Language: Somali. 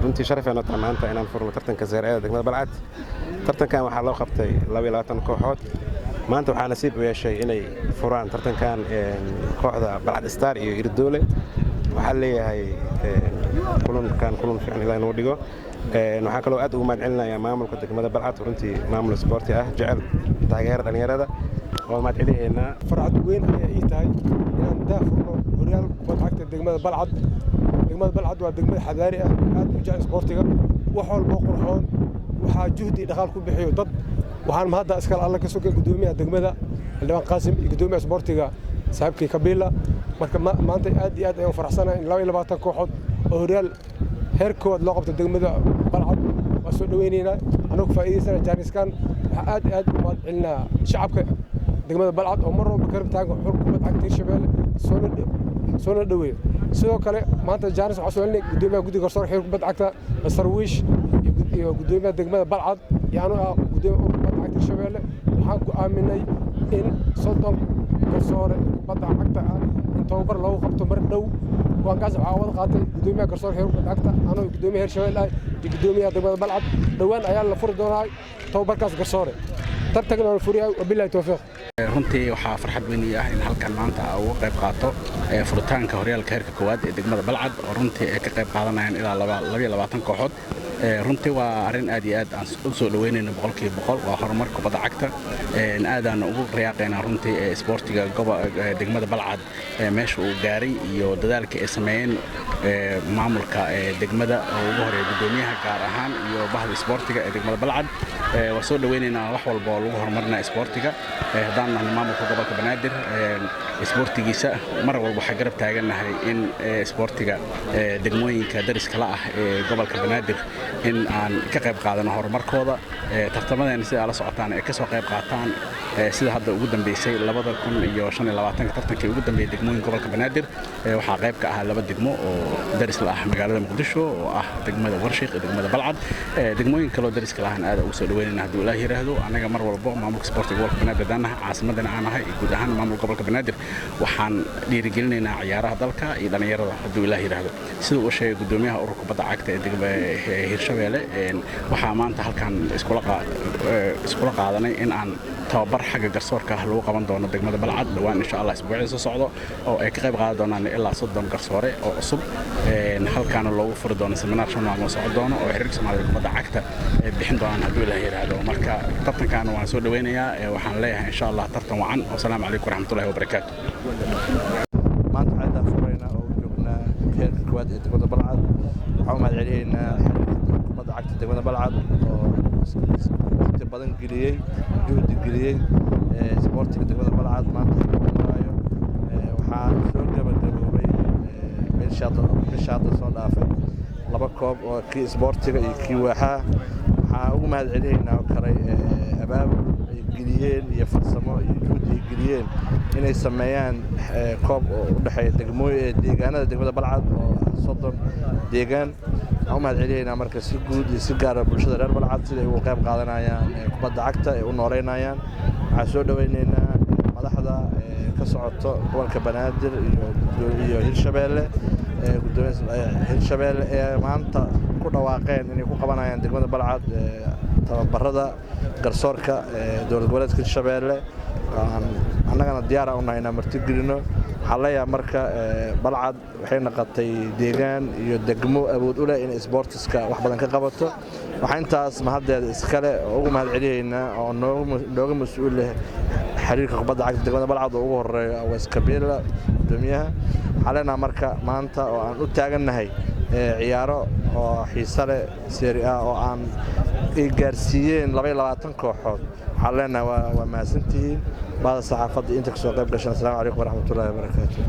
runtii sharaf aynu tahay maanta inaan furno tartanka Serie A degmada Balcad. Tartankan waxaa loo qabtay 22 kooxood. maanta waxaa nasiib u yeeshay inay furaan tartankan kooxda Balcad Star iyo Irdoole. waxaa leeyahay kulan fiican ilaa inuu dhigo. waxaa kaloo aad ugu mahadcelinayaa maamulka degmada Balcad runtii maamul isboorti ah jecel taageerada dhalinyarada oo mahadcelinaynaa. farxad weyn ayay ii tahay inaan daafurno horyaal kubadda cagta degmada Balcad. degmada Balcad waa degmada xadaari ah aad u jecel isboortiga wax walba qurxoon waxaa juhdi dhaqaal ku bixiyo dad waxaan ma hadda iskala alla ka soo gudoomiyaha degmada Xildhibaan Qaasim iyo gudoomiyaha isboortiga saaxiibkii Kabiila marka maanta aad iyo aad ayaan faraxsanahay in 22 kooxood oo horyaal heerkood loo qabto degmada Balcad waa soo dhaweynaynaa anagu faa'iideysana jaaniskan waxa aad u mahadcelinaa shacabka degmada Balcad oo mar walba garab taagan xul kubadda cagta Hirshabelle soo dhaweeyo sidoo kale maanta jaanis waxa soo helnay gudoomiyaha guddiga garsoor xeer kubadda cagta Sarwiish iyo gudoomiyaha degmada Balcad yaanu gudoomiyaha kubadda cagta Hirshabelle waxaan ku aaminay in 30 garsoor kubadda cagta tababar loo qabto mar dhow waan kaas waxa wada qaatay gudoomiyaha garsoor xeer kubadda cagta anoo gudoomiyaha Hirshabelle iyo gudoomiyaha degmada Balcad dhawaan ayaa la furi doonaa tababarkaas garsoore tartankan oo furiyo wabillahi tawfiiq. runtii waxaa farxad weyn ah in halkan maanta uga qayb qaato furitaanka horyaalka heerka koowaad ee degmada Balcad oo runtii ay ka qayb qaadanayaan ilaa 22 kooxood. runtii waa arrin aad iyo aad aan u soo dhaweynayno 100% waa horumar kubadda cagta aadaan ugu riyaaqeynaa runtii isboortiga degmada Balcad meesha uu gaaray iyo dadaalka ay sameeyeen maamulka degmada oo ugu horeeyay gudoomiyaha gaar ahaan iyo bahda isboortiga ee degmada Balcad waa soo dhaweynaynaa wax walba oo lagu horumarinayo isboortiga haddaan maamulka gobolka Banaadir isboortigiisa mar walba waxa garab taaganahay in isboortiga degmooyinka dariska la ah ee gobolka Banaadir in aan ka qayb qaadano horumarkooda tartamadan sida la socotaan ay ka soo qayb qaataan sida hadda ugu dambeysay 2025 tartankii ugu dambeeyay degmooyinka gobolka Banaadir waxaa qayb ka ah laba degmo oo daris la ah magaalada Muqdisho oo ah degmada Warshiq iyo degmada Balcad degmooyin kale oo dariska la ah aad ugu soo dhaweynayna haddii Ilaahay yiraahdo anaga mar walba maamulka isboortiga gobolka Banaadir danaha caasimadana aan ahay guud ahaan maamulka gobolka Banaadir waxaan dhiirigelinaynaa ciyaaraha dalka iyo dhalinyarada haddii Ilaahay yiraahdo sida uu sheegay gudoomiyaha ururka kubadda cagta ee degmada Hirshabelle waxaa maanta halkan iskula qaadanay in aan tababar xagga garsoorka lagu qaban doono degmada Balcad dhawaan insha Allah isbuucii soo socdo oo ay ka qayb qaadan doonaan ilaa 30 garsoore oo cusub halkan loogu furi doono seminar shan maalmood socod doono oo xiriirka Soomaaliya kubadda cagta bixin doonaan haddii Ilaahay yiraahdo marka tartankan waan soo dhaweynayaa waxaan leeyahay insha Allah tartan wacan wassalaamu calaykum waraxmatullaahi wabarakaatuh. maanta waxaan furaynaa oo joognaa heerka koowaad ee degmada Balcad waxaan mahadcelinaynaa kubadda cagta degmada Balcad oo waqti badan geliyay juhdi geliyay isboortiga degmada Balcad maanta waxaa soo gabagaboobay bishaada soo dhaafay 2 koob oo kii isboortiga iyo kii waaxaa waxaan ugu mahadcelinaynaa kale abaabul ay geliyeen iyo farsamo iyo juhdi ay geliyeen inay sameeyaan koob u dhaxeeya deegaanada degmada Balcad oo 30 deegaan waxaan mahadcelinaynaa marka si guud iyo si gaar ah bulshada reer Balcad sida ay uga qayb qaadanayaan kubadda cagta ay u nooleynayaan waxaan soo dhaweynaynaa madaxda ka socoto gobolka Banaadir iyo Hirshabelle gudoomiyaha Hirshabelle ee maanta ku dhawaaqeen inay ku qabanayaan degmada Balcad tababarada garsoorka dowlad goboleedka Hirshabelle annagana diyaar u nahay inaan marti gelino waxaa leeyahay marka Balcad waxay noqotay deegaan iyo degmo awood u leh in isboortiska wax badan ka qabato waxaan intaas mahaddeeda iskale ugu mahadcelinaynaa oo nooga mas'uul ah xiriirka kubadda cagta degmada Balcad oo ugu horeeyo Aweys Kabiila gudoomiyaha waxaan leenahay marka maanta oo aan u taagannahay ciyaaro oo xiiso leh Serie A oo aan gaarsiiyeen 22 kooxood waxaan leenahay waa mahadsantihiin baada saxaafadda inta ka soo qayb gashay. Assalaamu calaykum waraxmatullaahi wabarakaatuh.